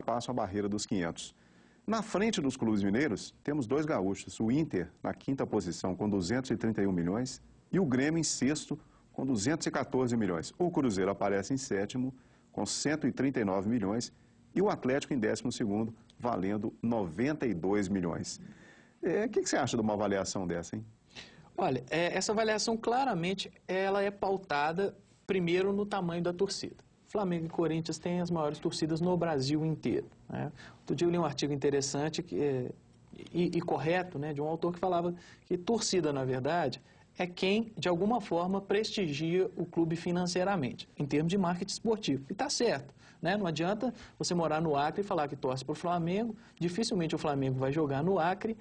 passam a barreira dos 500. Na frente dos clubes mineiros, temos dois gaúchos, o Inter na quinta posição com 231 milhões e o Grêmio em sexto com 214 milhões. O Cruzeiro aparece em sétimo com 139 milhões e o Atlético em 12º, valendo 92 milhões. O que você acha de uma avaliação dessa, hein? Olha, essa avaliação claramente ela é pautada primeiro no tamanho da torcida. Flamengo e Corinthians têm as maiores torcidas no Brasil inteiro, né? Outro dia eu li um artigo interessante e correto, né, de um autor que falava que torcida, na verdade, é quem, de alguma forma, prestigia o clube financeiramente, em termos de marketing esportivo. E está certo, né? Não adianta você morar no Acre e falar que torce para o Flamengo, dificilmente o Flamengo vai jogar no Acre,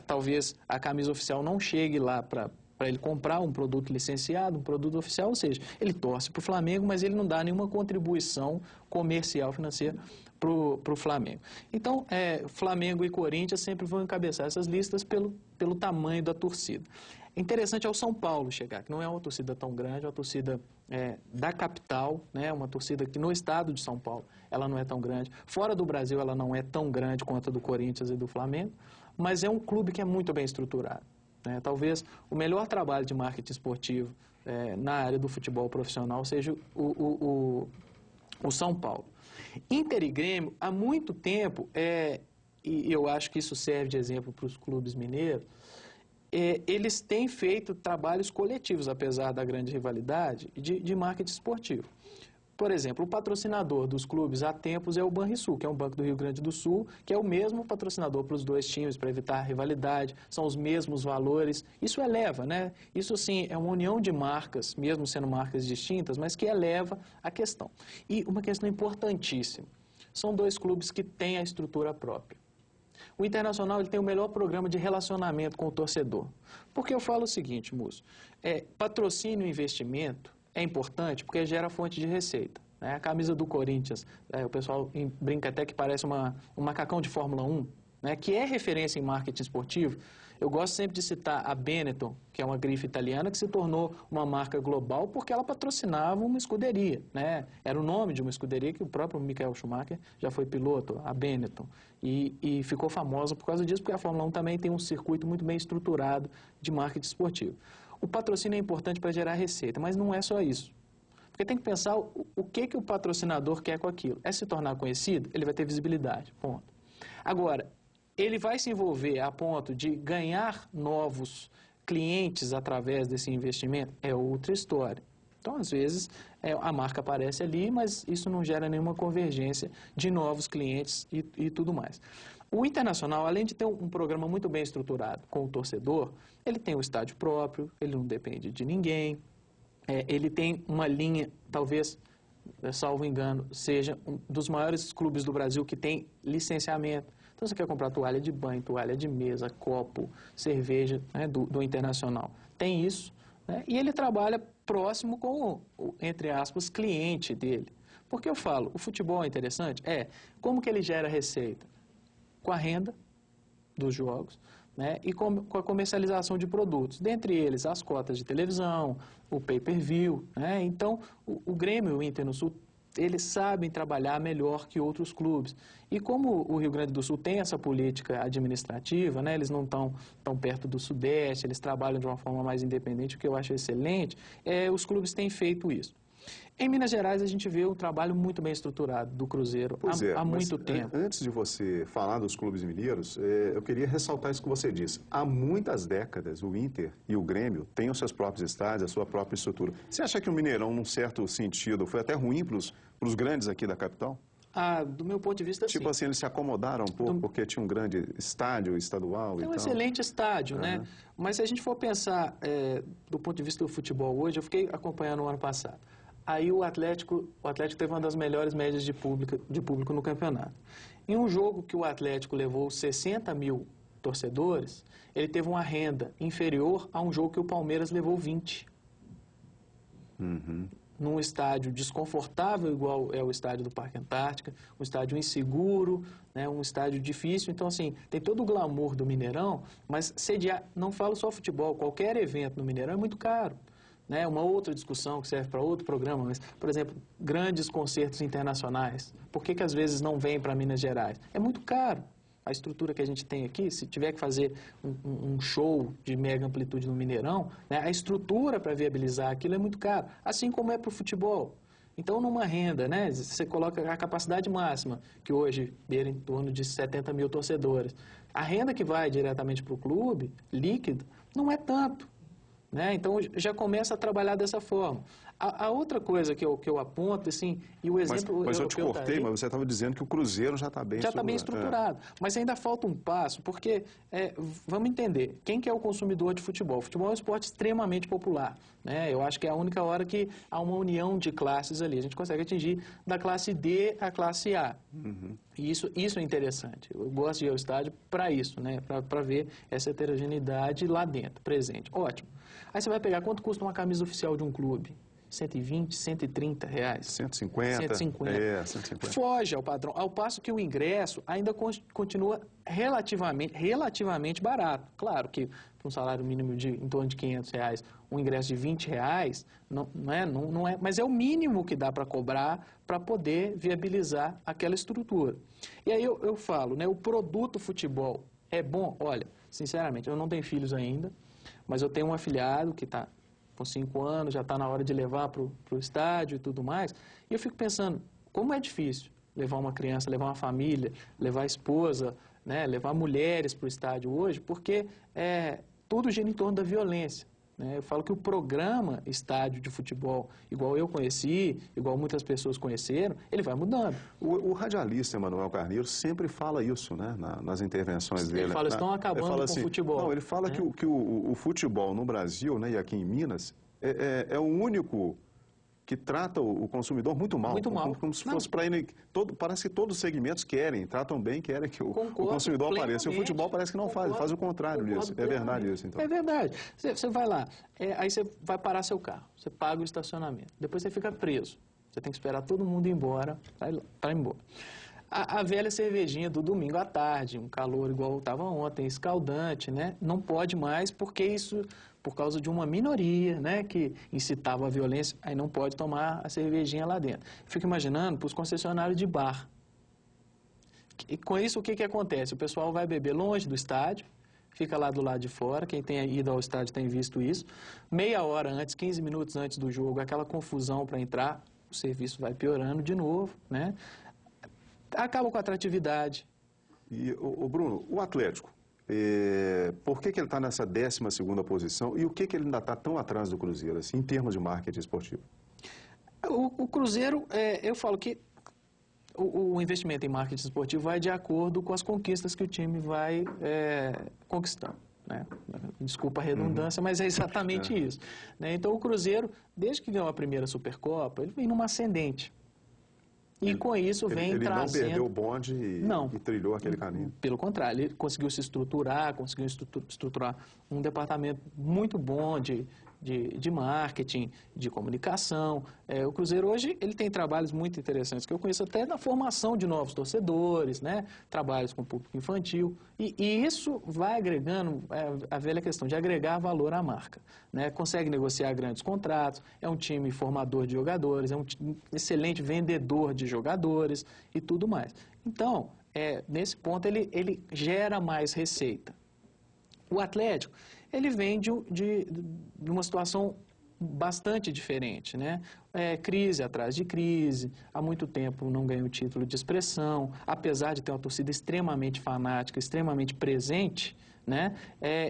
talvez a camisa oficial não chegue lá para ele comprar um produto licenciado, um produto oficial, ou seja, ele torce para o Flamengo, mas ele não dá nenhuma contribuição comercial, financeira para o Flamengo. Então, Flamengo e Corinthians sempre vão encabeçar essas listas pelo tamanho da torcida. Interessante é o São Paulo chegar, que não é uma torcida tão grande, é uma torcida da capital, né, uma torcida que no estado de São Paulo ela não é tão grande. Fora do Brasil ela não é tão grande quanto a do Corinthians e do Flamengo, mas é um clube que é muito bem estruturado. Talvez o melhor trabalho de marketing esportivo na área do futebol profissional seja o São Paulo. Inter e Grêmio, há muito tempo, e eu acho que isso serve de exemplo para os clubes mineiros, eles têm feito trabalhos coletivos, apesar da grande rivalidade, de marketing esportivo. Por exemplo, o patrocinador dos clubes há tempos é o Banrisul, que é um banco do Rio Grande do Sul, que é o mesmo patrocinador para os dois times, para evitar a rivalidade, são os mesmos valores. Isso eleva, né? Isso, sim, é uma união de marcas, mesmo sendo marcas distintas, mas que eleva a questão. E uma questão importantíssima, são dois clubes que têm a estrutura própria. O Internacional ele tem o melhor programa de relacionamento com o torcedor. Porque eu falo o seguinte, Múcio, patrocínio e investimento é importante porque gera fonte de receita. A camisa do Corinthians, o pessoal brinca até que parece um macacão de Fórmula 1, né, que é referência em marketing esportivo. Eu gosto sempre de citar a Benetton, que é uma grife italiana que se tornou uma marca global porque ela patrocinava uma escuderia, né? Era o nome de uma escuderia que o próprio Michael Schumacher já foi piloto, a Benetton, e ficou famosa por causa disso, porque a Fórmula 1 também tem um circuito muito bem estruturado de marketing esportivo. O patrocínio é importante para gerar receita, mas não é só isso. Porque tem que pensar o que o patrocinador quer com aquilo. É se tornar conhecido? Ele vai ter visibilidade, ponto. Agora, ele vai se envolver a ponto de ganhar novos clientes através desse investimento? É outra história. Então, às vezes, a marca aparece ali, mas isso não gera nenhuma convergência de novos clientes e tudo mais. O Internacional, além de ter um programa muito bem estruturado com o torcedor, ele tem o estádio próprio, ele não depende de ninguém, ele tem uma linha, talvez, salvo engano, seja um dos maiores clubes do Brasil que tem licenciamento. Então, você quer comprar toalha de banho, toalha de mesa, copo, cerveja, né, do Internacional. Tem isso, né, e ele trabalha próximo com entre aspas, cliente dele. Porque eu falo, o futebol é interessante? Como que ele gera receita? Com a renda dos jogos, né, e com a comercialização de produtos, dentre eles as cotas de televisão, o pay-per-view, né? Então o Grêmio e o Inter no Sul, eles sabem trabalhar melhor que outros clubes. E como o Rio Grande do Sul tem essa política administrativa, né, eles não estão tão perto do Sudeste, eles trabalham de uma forma mais independente, o que eu acho excelente, os clubes têm feito isso. Em Minas Gerais, a gente vê um trabalho muito bem estruturado do Cruzeiro há muito tempo. Antes de você falar dos clubes mineiros, eu queria ressaltar isso que você disse. Há muitas décadas, o Inter e o Grêmio têm os seus próprios estádios, a sua própria estrutura. Você acha que o Mineirão, num certo sentido, foi até ruim para os grandes aqui da capital? Do meu ponto de vista, sim. Tipo assim, eles se acomodaram um pouco porque tinha um grande estádio estadual e tal. É um excelente estádio, né? Mas se a gente for pensar do ponto de vista do futebol hoje, eu fiquei acompanhando o ano passado. Aí o Atlético teve uma das melhores médias de público no campeonato. Em um jogo que o Atlético levou 60 mil torcedores, ele teve uma renda inferior a um jogo que o Palmeiras levou 20. Num estádio desconfortável, igual é o estádio do Parque Antártica, um estádio inseguro, né, um estádio difícil. Então, assim, tem todo o glamour do Mineirão, mas sediar, não falo só futebol, qualquer evento no Mineirão é muito caro. né? Uma outra discussão que serve para outro programa, mas, por exemplo, grandes concertos internacionais. Por que às vezes não vêm para Minas Gerais? É muito caro. A estrutura que a gente tem aqui, se tiver que fazer um show de mega amplitude no Mineirão, né, a estrutura para viabilizar aquilo é muito caro, assim como é para o futebol. Então, numa renda, né, você coloca a capacidade máxima, que hoje beira em torno de 70 mil torcedores. A renda que vai diretamente para o clube, líquido, não é tanto. Né? Então, já começa a trabalhar dessa forma. A outra coisa que eu aponto, assim, e o exemplo... Mas eu te cortei, mas você estava dizendo que o Cruzeiro já está bem estruturado. Já está bem estruturado, mas ainda falta um passo, porque, vamos entender, quem que é o consumidor de futebol? O futebol é um esporte extremamente popular, né? Eu acho que é a única hora que há uma união de classes ali. A gente consegue atingir da classe D à classe A. Uhum. E isso é interessante. Eu gosto de ir ao estádio para isso, né? Para ver essa heterogeneidade lá dentro, presente. Ótimo. Aí você vai pegar quanto custa uma camisa oficial de um clube? 120, 130 reais. 150. 150. Foge ao padrão, ao passo que o ingresso ainda continua relativamente barato. Claro que para um salário mínimo de em torno de 500 reais, um ingresso de 20 reais, não é, mas é o mínimo que dá para cobrar para poder viabilizar aquela estrutura. E aí eu falo, né, o produto futebol é bom? Olha, sinceramente, eu não tenho filhos ainda, mas eu tenho um afilhado que está com 5 anos, já está na hora de levar para o estádio e tudo mais. E eu fico pensando, como é difícil levar uma criança, levar uma família, levar a esposa, né, levar mulheres para o estádio hoje, porque tudo gira em torno da violência. Né? Eu falo que o programa estádio de futebol, igual eu conheci, igual muitas pessoas conheceram, ele vai mudando. O radialista Emanuel Carneiro sempre fala isso, né, nas intervenções dele. Ele fala, estão acabando com o futebol. Não, ele fala que o futebol no Brasil, né, e aqui em Minas, é o único que trata o consumidor muito mal. Muito mal. Como se fosse para ele... Parece que todos os segmentos tratam bem, querem que o consumidor apareça. E o futebol parece que não faz o contrário disso. É verdade isso, então. É verdade. Você vai lá, aí você vai parar seu carro, você paga o estacionamento, depois você fica preso. Você tem que esperar todo mundo ir embora para ir embora. A velha cervejinha do domingo à tarde, um calor igual estava ontem, escaldante, né? Não pode mais porque isso... por causa de uma minoria, né, que incitava a violência, aí não pode tomar a cervejinha lá dentro. Fico imaginando para os concessionários de bar. E com isso, o que acontece? O pessoal vai beber longe do estádio, fica lá do lado de fora, quem tem ido ao estádio tem visto isso. Meia hora antes, 15 minutos antes do jogo, aquela confusão para entrar, o serviço vai piorando de novo, né? Acaba com a atratividade. E, Bruno, o Atlético, por que ele está nessa 12ª posição e o que ele ainda está tão atrás do Cruzeiro, assim, em termos de marketing esportivo? O Cruzeiro, eu falo que o investimento em marketing esportivo vai de acordo com as conquistas que o time vai conquistando. Né? Desculpa a redundância, mas é exatamente isso. Né? Então, o Cruzeiro, desde que ganhou a primeira Supercopa, ele vem numa ascendente. E com isso vem trazendo... Ele não perdeu o bonde e trilhou aquele caminho. Pelo contrário, ele conseguiu se estruturar, conseguiu estruturar um departamento muito bom de marketing, de comunicação. O Cruzeiro hoje ele tem trabalhos muito interessantes, que eu conheço até na formação de novos torcedores, né? Trabalhos com público infantil. E isso vai agregando a velha questão de agregar valor à marca. Né? Consegue negociar grandes contratos, é um time formador de jogadores, é um excelente vendedor de jogadores e tudo mais. Então, nesse ponto, ele gera mais receita. O Atlético, ele vem de uma situação bastante diferente, né? Crise atrás de crise, há muito tempo não ganha o título de expressão, apesar de ter uma torcida extremamente fanática, extremamente presente, né?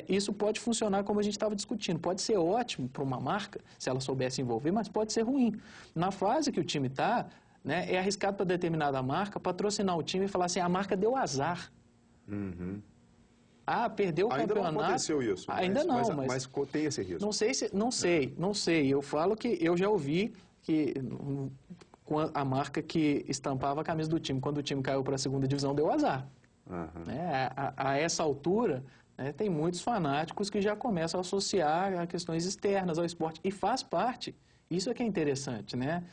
Isso pode funcionar como a gente estava discutindo, pode ser ótimo para uma marca, se ela soubesse envolver, mas pode ser ruim. Na fase que o time está, né, é arriscado para determinada marca patrocinar o time e falar assim, a marca deu azar. Uhum. Perdeu o campeonato. Ainda não aconteceu isso. Ainda mas tem esse risco. Não sei. Eu falo que eu já ouvi que a marca que estampava a camisa do time, quando o time caiu para a 2ª divisão, deu azar. Uhum. A essa altura, né, tem muitos fanáticos que já começam a associar a questões externas ao esporte. E faz parte. Isso é que é interessante, né?